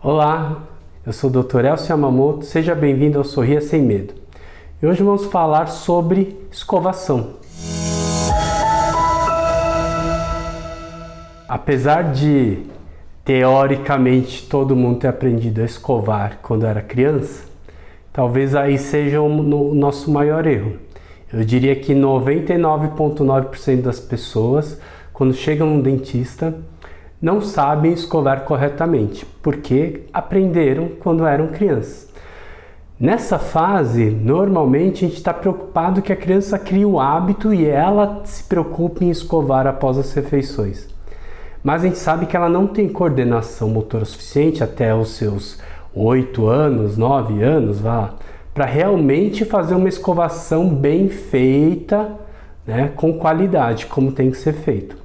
Olá, eu sou o Dr. Elcio Yamamoto, seja bem-vindo ao Sorria Sem Medo. E hoje vamos falar sobre escovação. Apesar de, teoricamente, todo mundo ter aprendido a escovar quando era criança, talvez aí seja o nosso maior erro. Eu diria que 99,9% das pessoas, quando chegam no dentista, não sabem escovar corretamente, porque aprenderam quando eram crianças. Nessa fase, normalmente a gente está preocupado que a criança crie o hábito e ela se preocupe em escovar após as refeições. Mas a gente sabe que ela não tem coordenação motora suficiente até os seus 8 anos, 9 anos, para realmente fazer uma escovação bem feita, né, com qualidade, como tem que ser feito.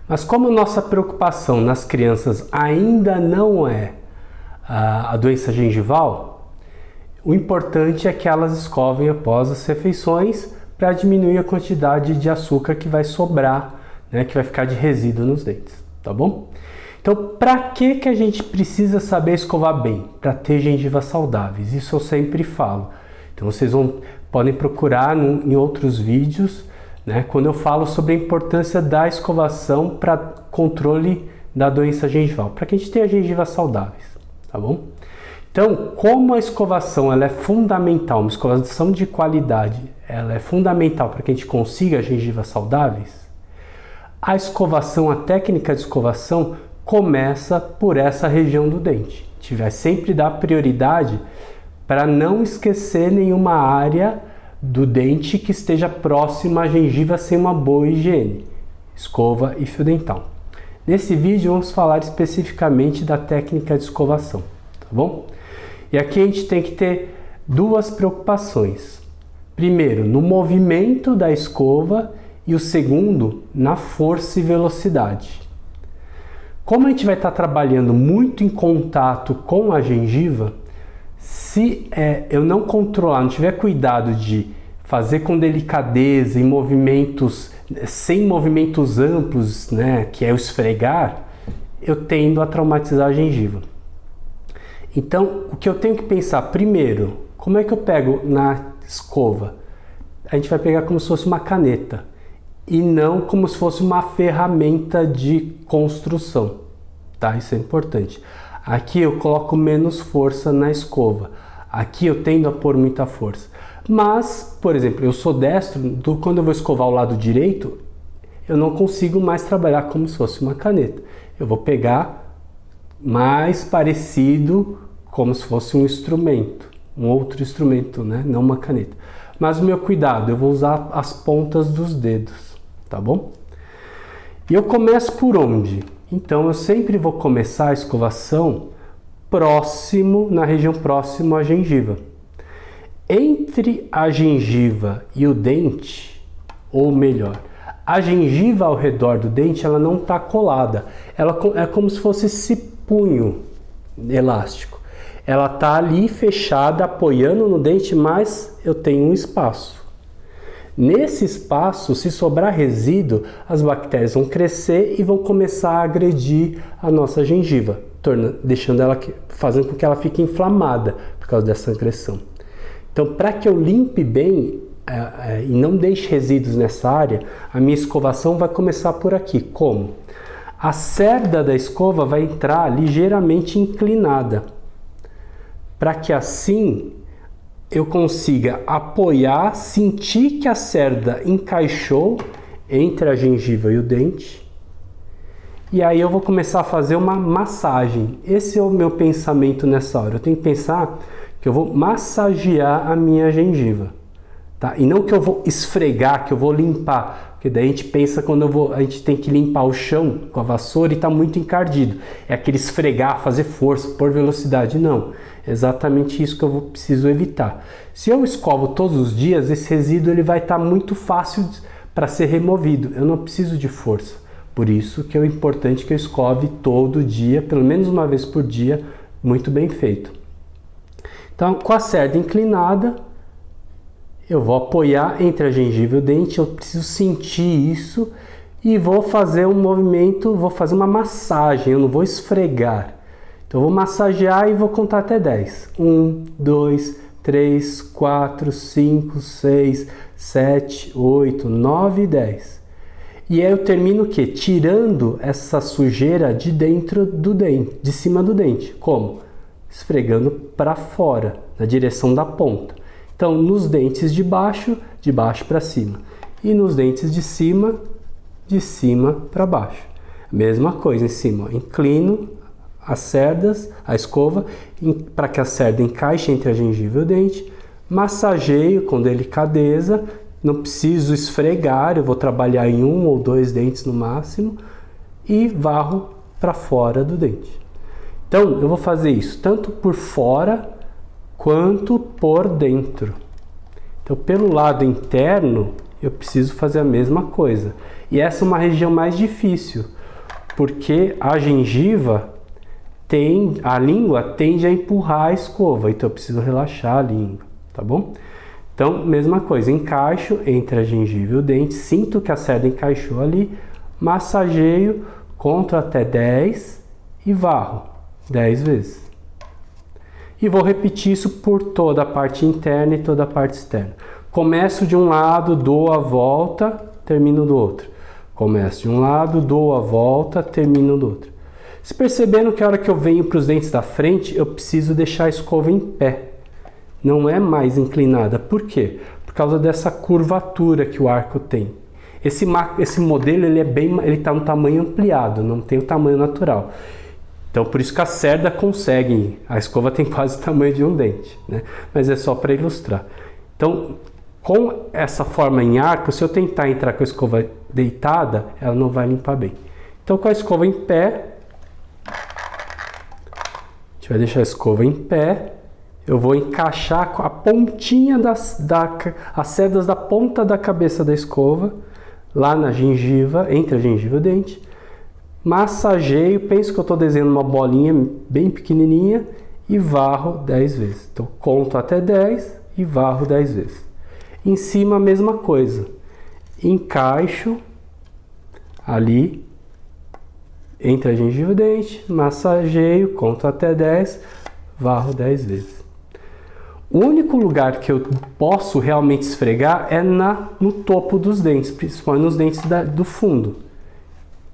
Mas como nossa preocupação nas crianças ainda não é a doença gengival, o importante é que elas escovem após as refeições para diminuir a quantidade de açúcar que vai sobrar, né, que vai ficar de resíduo nos dentes, tá bom? Então, para que a gente precisa saber escovar bem? Para ter gengivas saudáveis, isso eu sempre falo. Então vocês podem procurar em outros vídeos, né, quando eu falo sobre a importância da escovação para controle da doença gengival, para que a gente tenha gengivas saudáveis, tá bom? Então, como a escovação ela é fundamental, uma escovação de qualidade, ela é fundamental para que a gente consiga gengivas saudáveis, a escovação, a técnica de escovação começa por essa região do dente. A gente vai sempre dar prioridade para não esquecer nenhuma área do dente que esteja próxima à gengiva sem uma boa higiene, escova e fio dental. Nesse vídeo vamos falar especificamente da técnica de escovação, tá bom? E aqui a gente tem que ter duas preocupações. Primeiro, no movimento da escova e o segundo, na força e velocidade. Como a gente vai estar trabalhando muito em contato com a gengiva, se eu não controlar, não tiver cuidado de fazer com delicadeza, em movimentos, sem movimentos amplos, né, que é o esfregar, eu tendo a traumatizar a gengiva. Então, o que eu tenho que pensar primeiro, como é que eu pego na escova? A gente vai pegar como se fosse uma caneta e não como se fosse uma ferramenta de construção, tá? Isso é importante. Aqui eu coloco menos força na escova. Aqui eu tendo a pôr muita força. Mas, por exemplo, eu sou destro, quando eu vou escovar o lado direito, eu não consigo mais trabalhar como se fosse uma caneta. Eu vou pegar mais parecido como se fosse um instrumento, um outro instrumento, né? Não uma caneta. Mas o meu cuidado, eu vou usar as pontas dos dedos, tá bom? E eu começo por onde? Então eu sempre vou começar a escovação na região próxima à gengiva. Entre a gengiva e o dente, ou melhor, a gengiva ao redor do dente, ela não está colada. Ela é como se fosse esse punho elástico. Ela está ali fechada, apoiando no dente, mas eu tenho um espaço. Nesse espaço, se sobrar resíduo, as bactérias vão crescer e vão começar a agredir a nossa gengiva, fazendo com que ela fique inflamada por causa dessa agressão. Então, para que eu limpe bem e não deixe resíduos nessa área, a minha escovação vai começar por aqui. Como? A cerda da escova vai entrar ligeiramente inclinada, para que assim eu consiga apoiar, sentir que a cerda encaixou entre a gengiva e o dente. E aí eu vou começar a fazer uma massagem. Esse é o meu pensamento nessa hora. Eu tenho que pensar que eu vou massagear a minha gengiva, tá? E não que eu vou esfregar, que eu vou limpar. Porque daí a gente pensa quando a gente tem que limpar o chão com a vassoura e está muito encardido. É aquele esfregar, fazer força, pôr velocidade. Não, é exatamente isso que eu preciso evitar. Se eu escovo todos os dias, esse resíduo ele vai estar muito fácil para ser removido. Eu não preciso de força. Por isso que é importante que eu escove todo dia, pelo menos uma vez por dia, muito bem feito. Então, com a cerda inclinada, eu vou apoiar entre a gengiva e o dente, eu preciso sentir isso e vou fazer um movimento, vou fazer uma massagem, eu não vou esfregar. Então eu vou massagear e vou contar até 10. 1, 2, 3, 4, 5, 6, 7, 8, 9 e 10. E aí eu termino o quê? Tirando essa sujeira de dentro do dente, de cima do dente. Como? Esfregando para fora, na direção da ponta. Então, nos dentes de baixo para cima. E nos dentes de cima para baixo. Mesma coisa em cima. Inclino as cerdas, a escova, para que a cerda encaixe entre a gengiva e o dente. Massageio com delicadeza. Não preciso esfregar, eu vou trabalhar em 1 ou 2 dentes no máximo. E varro para fora do dente. Então, eu vou fazer isso tanto por fora quanto por dentro. Então, pelo lado interno, eu preciso fazer a mesma coisa. E essa é uma região mais difícil, porque a gengiva a língua tende a empurrar a escova, então eu preciso relaxar a língua, tá bom? Então, mesma coisa, encaixo entre a gengiva e o dente, sinto que a cerda encaixou ali, massageio, conto até 10 e varro 10 vezes. E vou repetir isso por toda a parte interna e toda a parte externa. Começo de um lado, dou a volta, termino do outro. Começo de um lado, dou a volta, termino do outro. Se percebendo que a hora que eu venho para os dentes da frente, eu preciso deixar a escova em pé. Não é mais inclinada. Por quê? Por causa dessa curvatura que o arco tem. Esse modelo ele está no tamanho ampliado, não tem o tamanho natural. Então, por isso que a cerda consegue, a escova tem quase o tamanho de um dente, né? Mas é só para ilustrar. Então, com essa forma em arco, se eu tentar entrar com a escova deitada, ela não vai limpar bem. Então, com a escova em pé, a gente vai deixar a escova em pé, eu vou encaixar a pontinha as cerdas da ponta da cabeça da escova, lá na gengiva, entre a gengiva e o dente, massageio, penso que eu estou desenhando uma bolinha bem pequenininha e varro 10 vezes. Então, conto até 10 e varro 10 vezes. Em cima, a mesma coisa. Encaixo ali entre a gengiva e o dente, massageio, conto até 10, varro 10 vezes. O único lugar que eu posso realmente esfregar é no topo dos dentes, principalmente nos dentes do fundo.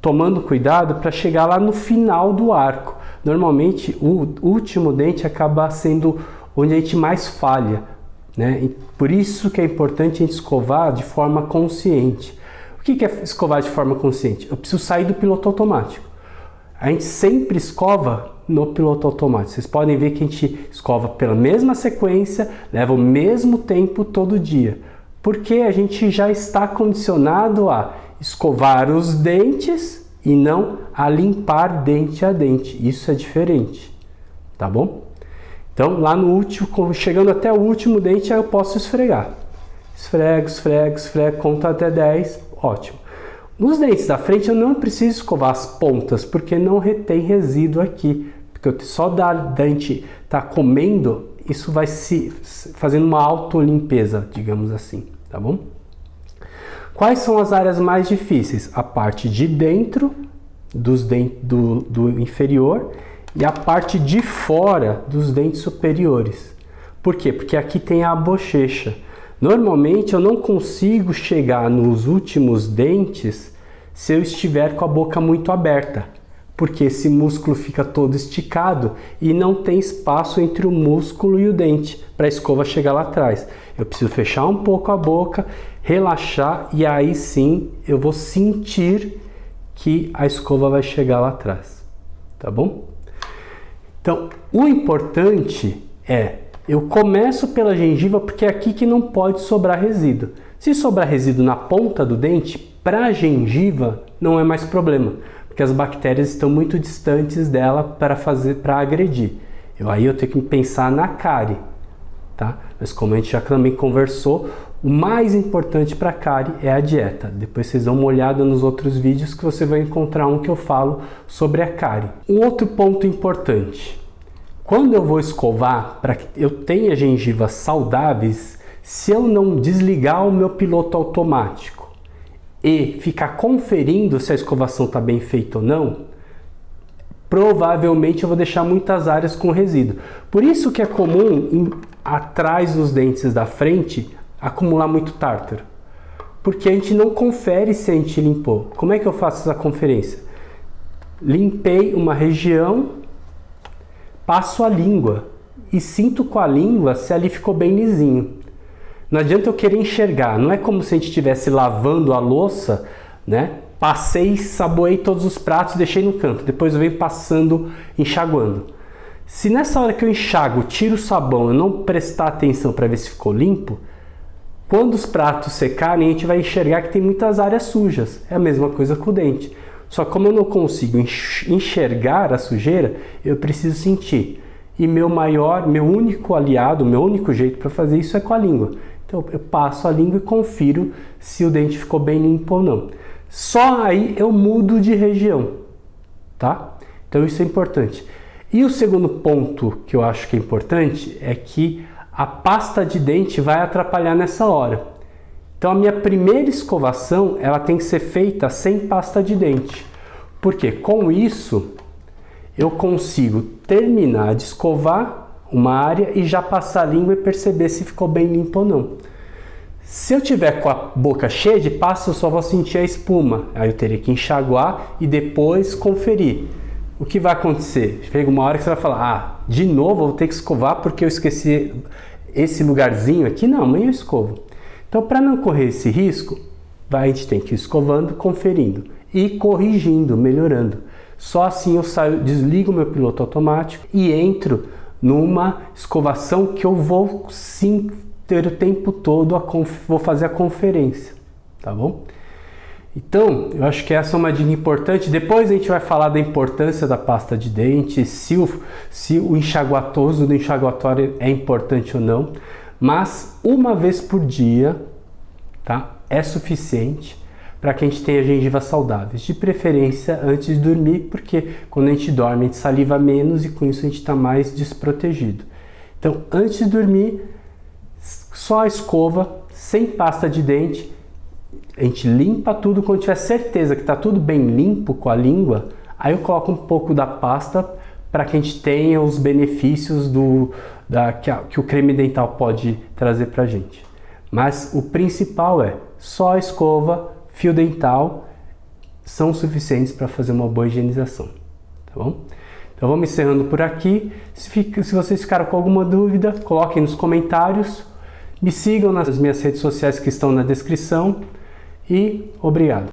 Tomando cuidado para chegar lá no final do arco. Normalmente, o último dente acaba sendo onde a gente mais falha, né? E por isso que é importante a gente escovar de forma consciente. O que é escovar de forma consciente? Eu preciso sair do piloto automático. A gente sempre escova no piloto automático. Vocês podem ver que a gente escova pela mesma sequência, leva o mesmo tempo todo dia. Porque a gente já está condicionado a escovar os dentes e não a limpar dente a dente. Isso é diferente, tá bom? Então, lá no último, chegando até o último dente, aí eu posso esfregar. Esfrego, conto até 10, ótimo. Nos dentes da frente eu não preciso escovar as pontas, porque não retém resíduo aqui. Porque só da dente tá comendo, isso vai se fazendo uma autolimpeza, digamos assim, tá bom? Quais são as áreas mais difíceis? A parte de dentro do inferior e a parte de fora dos dentes superiores. Por quê? Porque aqui tem a bochecha. Normalmente eu não consigo chegar nos últimos dentes se eu estiver com a boca muito aberta, porque esse músculo fica todo esticado e não tem espaço entre o músculo e o dente para a escova chegar lá atrás. Eu preciso fechar um pouco a boca, relaxar e aí sim eu vou sentir que a escova vai chegar lá atrás, tá bom? Então, o importante é, eu começo pela gengiva porque é aqui que não pode sobrar resíduo. Se sobrar resíduo na ponta do dente, para a gengiva não é mais problema, porque as bactérias estão muito distantes dela para agredir. Aí eu tenho que pensar na cárie, tá? Mas como a gente já também conversou, o mais importante para a cárie é a dieta. Depois vocês dão uma olhada nos outros vídeos que você vai encontrar um que eu falo sobre a cárie. Um outro ponto importante. Quando eu vou escovar, para que eu tenha gengivas saudáveis, se eu não desligar o meu piloto automático e ficar conferindo se a escovação está bem feita ou não, provavelmente eu vou deixar muitas áreas com resíduo. Por isso que é comum, atrás dos dentes da frente, acumular muito tártaro. Porque a gente não confere se a gente limpou. Como é que eu faço essa conferência? Limpei uma região, passo a língua e sinto com a língua se ali ficou bem lisinho. Não adianta eu querer enxergar, não é como se a gente estivesse lavando a louça, né? Passei, saboei todos os pratos, deixei no canto, depois eu venho passando, enxaguando. Se nessa hora que eu enxago, tiro o sabão, eu não prestar atenção para ver se ficou limpo, quando os pratos secarem, a gente vai enxergar que tem muitas áreas sujas. É a mesma coisa com o dente. Só que como eu não consigo enxergar a sujeira, eu preciso sentir. E meu único aliado, meu único jeito para fazer isso é com a língua. Então eu passo a língua e confiro se o dente ficou bem limpo ou não. Só aí eu mudo de região, tá? Então isso é importante. E o segundo ponto que eu acho que é importante é que a pasta de dente vai atrapalhar nessa hora. Então a minha primeira escovação, ela tem que ser feita sem pasta de dente. Porque com isso eu consigo terminar de escovar uma área e já passar a língua e perceber se ficou bem limpo ou não. Se eu tiver com a boca cheia de pasta, eu só vou sentir a espuma. Aí eu teria que enxaguar e depois conferir. O que vai acontecer? Chega uma hora que você vai falar, de novo eu vou ter que escovar porque eu esqueci esse lugarzinho aqui. Não, amanhã eu escovo. Então, para não correr esse risco, a gente tem que ir escovando, conferindo e corrigindo, melhorando. Só assim eu saio, desligo meu piloto automático e entro numa escovação que eu vou sim ter o tempo todo, vou fazer a conferência, tá bom? Então, eu acho que essa é uma dica importante. Depois a gente vai falar da importância da pasta de dente, se o enxaguatoso do enxaguatório é importante ou não, mas uma vez por dia, tá? É suficiente para que a gente tenha gengivas saudáveis, de preferência antes de dormir, porque quando a gente dorme a gente saliva menos e com isso a gente está mais desprotegido. Então, antes de dormir, só a escova, sem pasta de dente, a gente limpa tudo. Quando tiver certeza que está tudo bem limpo com a língua, aí eu coloco um pouco da pasta para que a gente tenha os benefícios que o creme dental pode trazer para a gente. Mas o principal é só a escova, fio dental são suficientes para fazer uma boa higienização, tá bom? Então vamos encerrando por aqui. Se vocês ficaram com alguma dúvida, coloquem nos comentários. Me sigam nas minhas redes sociais que estão na descrição e obrigado.